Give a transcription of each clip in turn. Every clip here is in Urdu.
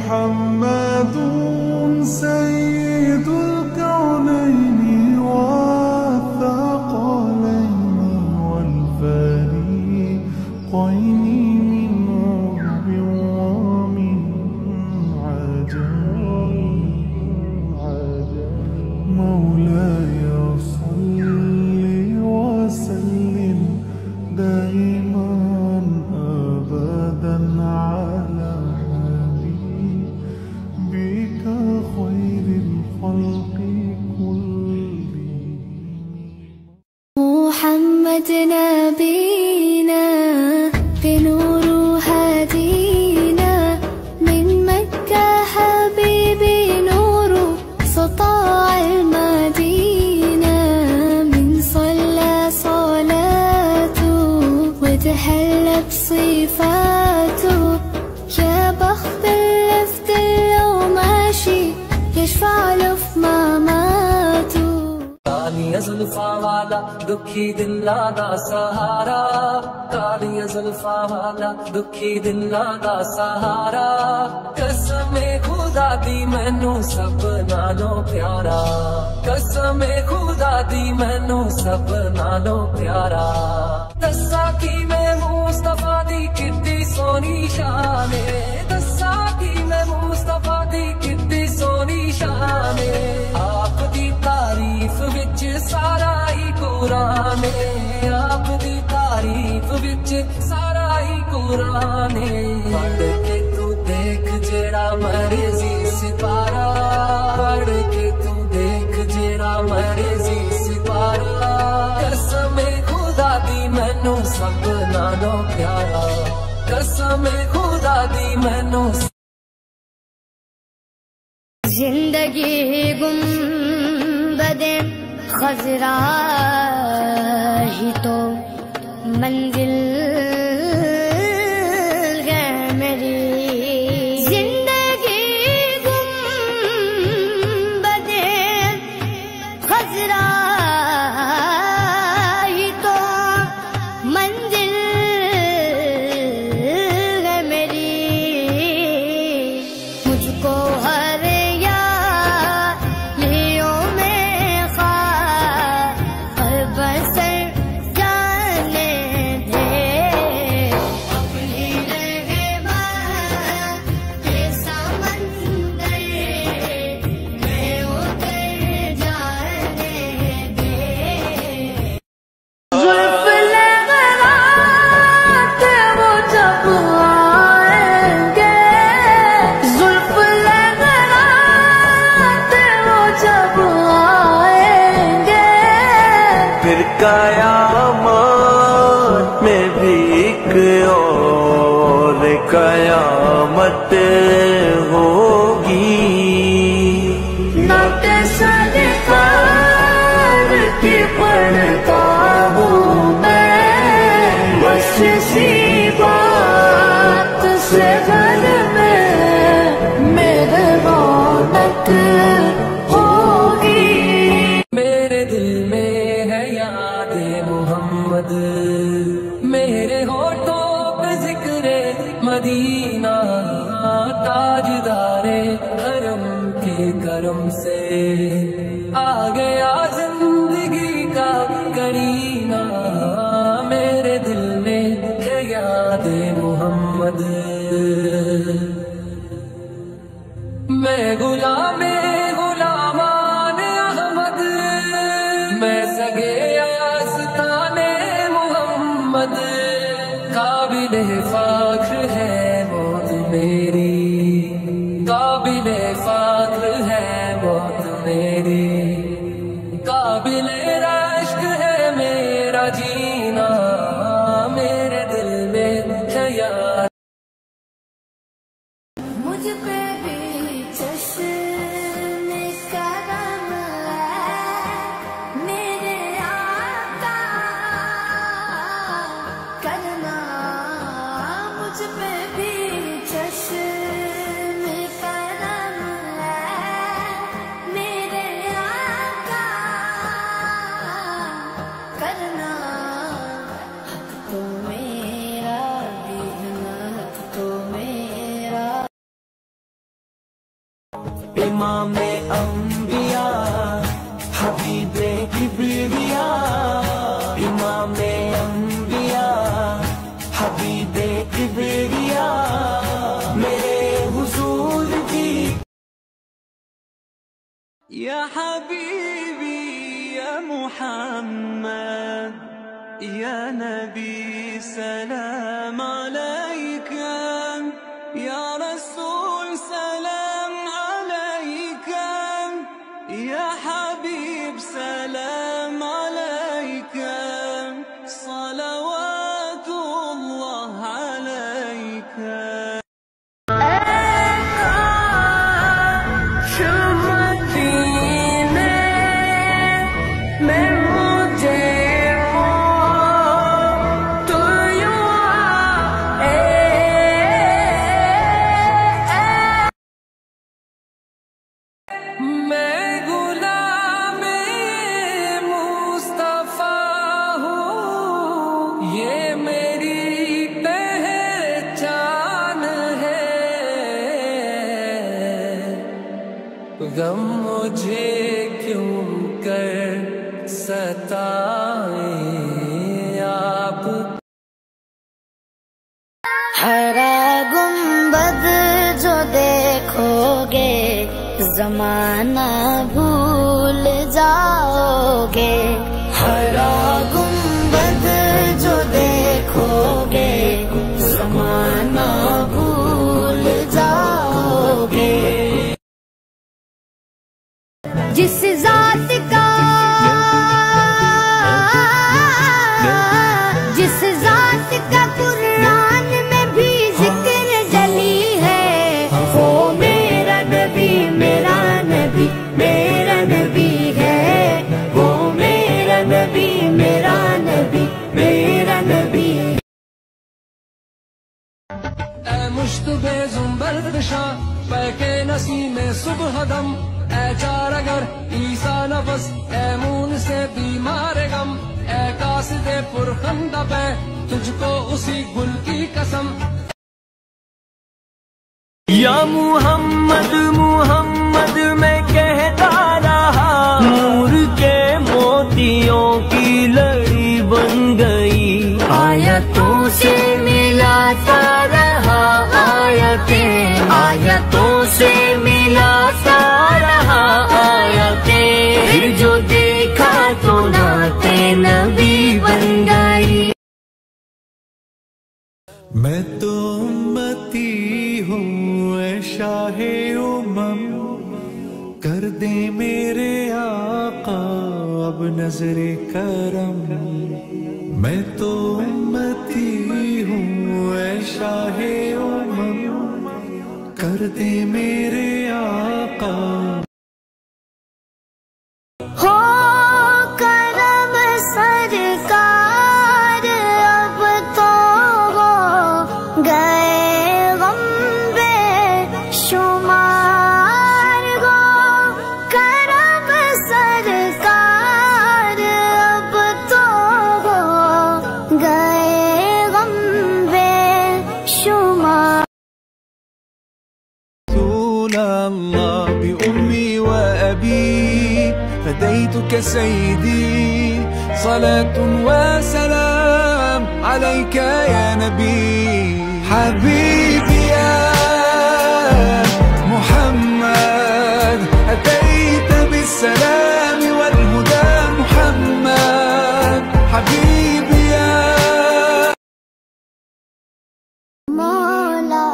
محمد سيد الكونين والثقلين والفريقين من عرب ومن عجم مولاي صل وسلم دائما أبدا على حبيبك خير الخلق كلهم. محمد نبينا بنور هدينا من مكة حبيبي نور سطاع المدينة من صلى صلاته وتحلى بصفاته يا بخت اللفت لو ماشي يشفع له في مماته. کالیاں زلفاں والا دکھی دلاں دا سہارا کالیاں زلفاں والا دکھی دلاں دا سہارا قسم خدا دی مینوں سب نالوں پیارا قسم خدا دی مینوں سب نالوں پیارا دسا کی میں مصطفیٰ دی کتنی سونی شان دسا کی میں مصطفیٰ دی کتنی سونی شان آپ دی تعریف وچ سارا ہی قرآن آپ دی تعریف وچ سارا ہی قرآن پڑھ کے تو دیکھ جیڑا مرضی سپارا پڑھ کے تو دیکھ جیڑا مرضی سپارا قسم خدا دی مینوں سب نالوں پیارا قسم خدا دی مینوں. زندگی گنبد خضرا ہی تو منزل ہے میری زندگی گنبد خضرا ہی تو منزل ہے میری مجھ کو ہر قیامت میں بھی ایک اور قیامت ہوگی نعت صدقار کی پڑھتا ہوں میں بس اسی بات سے گھر میں میرے رونق ہوگی. میرے دل میں ہے یاد محمد میرے ہونٹوں پہ ذکر مدینہ تاجدار حرم کے کرم سے آ گیا زندگی کا کرینہ میرے دل میں ہے یاد محمد میں غلام غلامان احمد میں سگے آستان محمد قابل فخر ہے موت میری قابل فخر ہے موت میری قابل رشک ہے میرا جینا میرے دل میں ہے یاد. مجھ پہ بھی چشم کرم ہے میرے آقا کرنا مجھ پہ بھی چشم کرم ہے میرے آقا کرنا حق تو میرا بھی ہے حق تو میرا امام انبیاء حبیب کبریا امام انبیاء حبیب کبریا میرے حضور کی یا حبیبی یا محمد یا نبی سلام علیک یا رسول سلام علیک یا حبیب سلام علیک صلوات اللہ علیک غم مجھے کیوں کر ستائیں آپ ہرا گنبد جو دیکھو گے زمانہ بھول جاؤ گے ہرا گنبد جو دیکھو گے زمانہ بھول جاؤ گے جس ذات کا قرآن میں بھی ذکر جلی ہے وہ میرا نبی میرا نبی میرا نبی ہے وہ میرا نبی میرا نبی میرا نبی اے مشتبہ زنبر دشا پیک نسیم صبح دم اے چار اگر عیسیٰ نفس اے مون سے بیمار غم اے قاصد پرخندہ پہ تجھ کو اسی گل کی قسم یا محمد محمد میں کہتا رہا نور کے موتیوں کی لڑی بن گئی آیتوں سے ملاتا رہا آیتوں سے ملاتا رہا آیتیں پھر جو دیکھا تو نعت نبی بن گئی میں تو امتی ہوں اے شاہ امم کر دے میرے آقا اب نظر کرم میں تو امتی ہوں اے شاہ امم کر دے میرے آقا ہو کرم سرکار اب تو ہو گئے غم بے شمار ہو کرم سرکار اب تو ہو گئے غم بے شمار رسول الله بأمي وأبي فديتك سيدي صلاة وسلام عليك يا نبي حبيبي يا محمد أتيت بالسلام والهدى محمد حبيبي يا مولا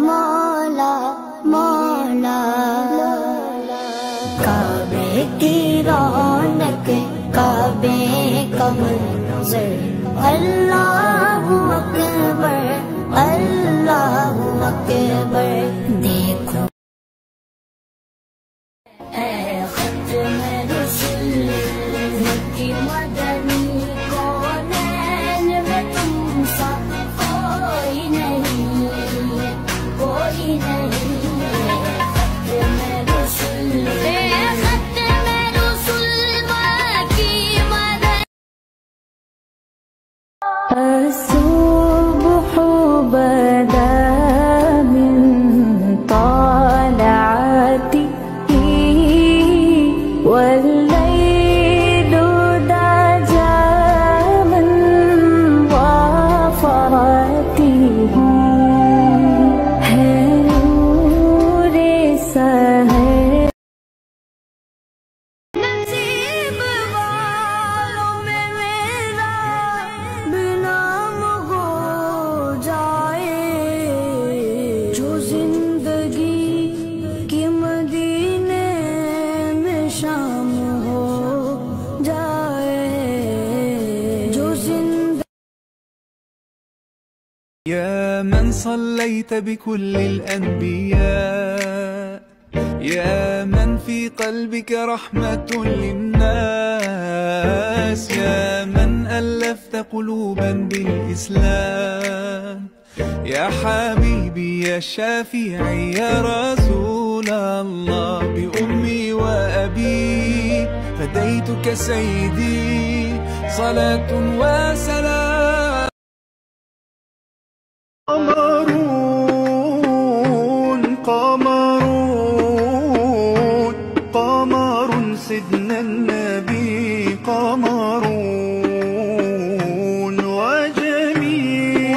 مولا مولا کعبے کی رونق کعبے کا منظر اللہ اکبر اللہ اکبر دیکھو اے ختم رسول کی مدنی کونین میں تم سا کوئی نہیں کوئی نہیں ختم رسول ختم رسول کی مدنی يا من صليت بكل الأنبياء، يا من في قلبك رحمة للناس، يا من ألفت قلوبا بالإسلام، يا حبيبي يا شافعي يا رسول الله، بأمي وأبي فديتك سيدي، صلاة وسلام. قمرون قمر سيدنا النبي، قمرون وجميل.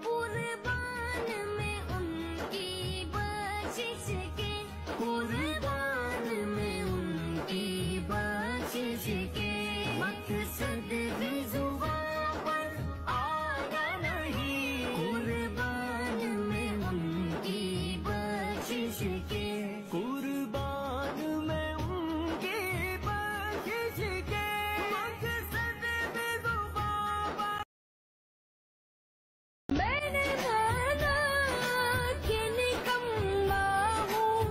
قربان میں ان کی بخشش کے، قربان میں ان کی بخشش کے، مقصد بھی زبان پر آیا نہیں، قربان میں ان کی بخشش کے، قربان میں ان کی بخشش کے، مقصد بھی زبان میں نے مانا کہ نکما ہوں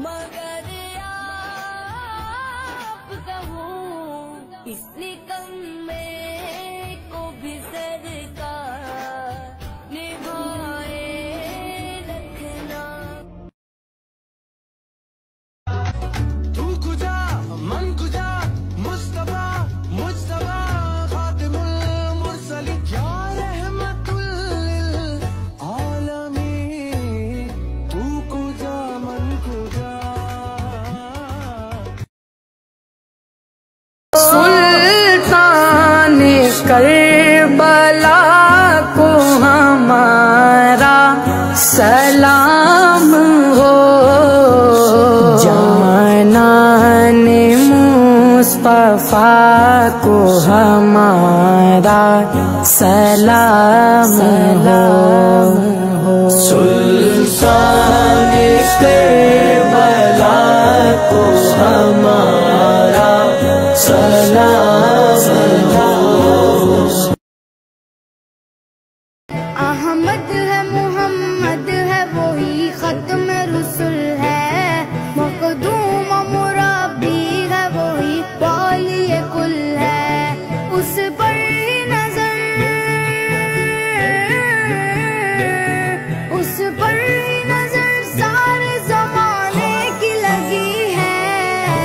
مگر آپ کا ہوں، اس نکمے کو بھی سرکار نبھائے رکھنا۔ تو کجا من کجا مصطفیٰ مجتبیٰ خاتم المرسلین یا رحمت للعالمین، تو کجا من کجا۔ سلطان کربلا کو ہمارا سلام ہو، جانان مصطفیٰ کو ہمارا سلام ہو، سلطان کربلا کو ہمارا سلام ہو۔ احمد ہے محمد ہے وہی ختم رسول ہے، مقدوم مربی ہے وہی والی کل ہے، اس پر نظر اس پر نظر سارے زمانے کی لگی ہے،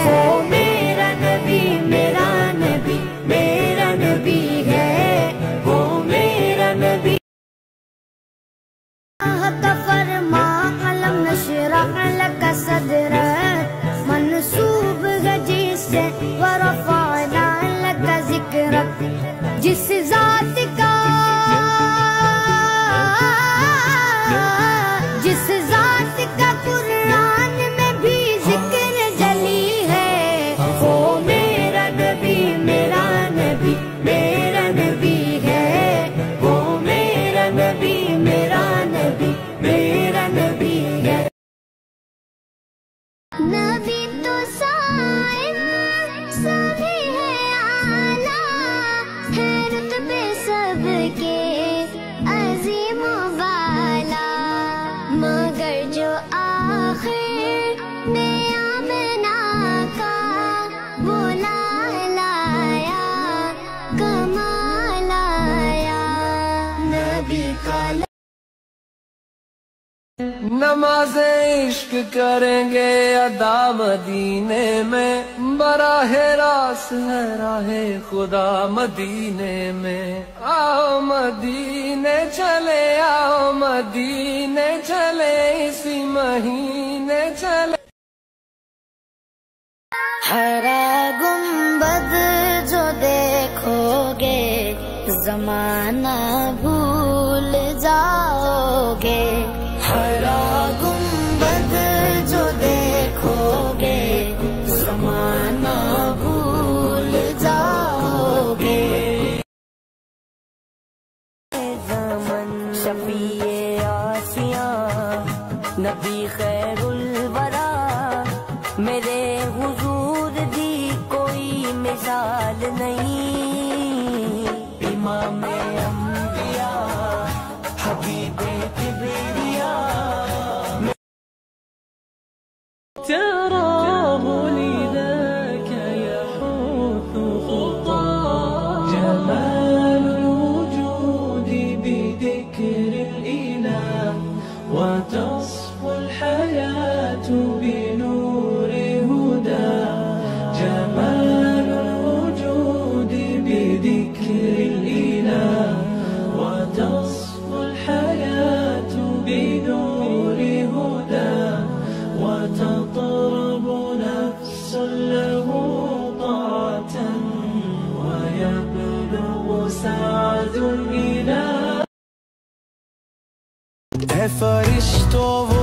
وہ میرا نبی میرا نبی میرا نبی ہے، وہ میرا نبی کا فرما قلم نشرح لك صدرك، منسوب ہے جس سے ورفعنا لك ذکرک، جس ذات کا قرآن میں بھی ذکر جلی ہے، وہ میرا نبی میرا نبی میرا نبی ہے، وہ میرا نبی میرا نبی میرا نبی ہے۔ نبی تو صائم سبھی ہے اعلیٰ، ہے رتبے سب کے عظیم و بالا، مگر جو آخر میں آمنہ کا بولا لایا کمال آیا، نبی کا نماز عشق کریں گے ادا مدینے میں، براہ راست ہے راہ خدا مدینے میں، آؤ مدینے چلے آؤ مدینے چلے، اسی مہینے چلے۔ ہرا گنبد جو دیکھو گے زمانہ بھول جاؤ گے، ہرا گنبد جو دیکھو گے زمانہ بھول جاؤ گے، زمن شفیع آسیاں نبی خیر الورا، میرے حضور دی کوئی مثال نہیں، الإله وتصفو الحياة بنور هدى جمال الوجود بذكر الإله وتصفو الحياة بنور هدى وتطرب نفس له طاعة ويبلغ سعد إلى اے فرشتوں وہ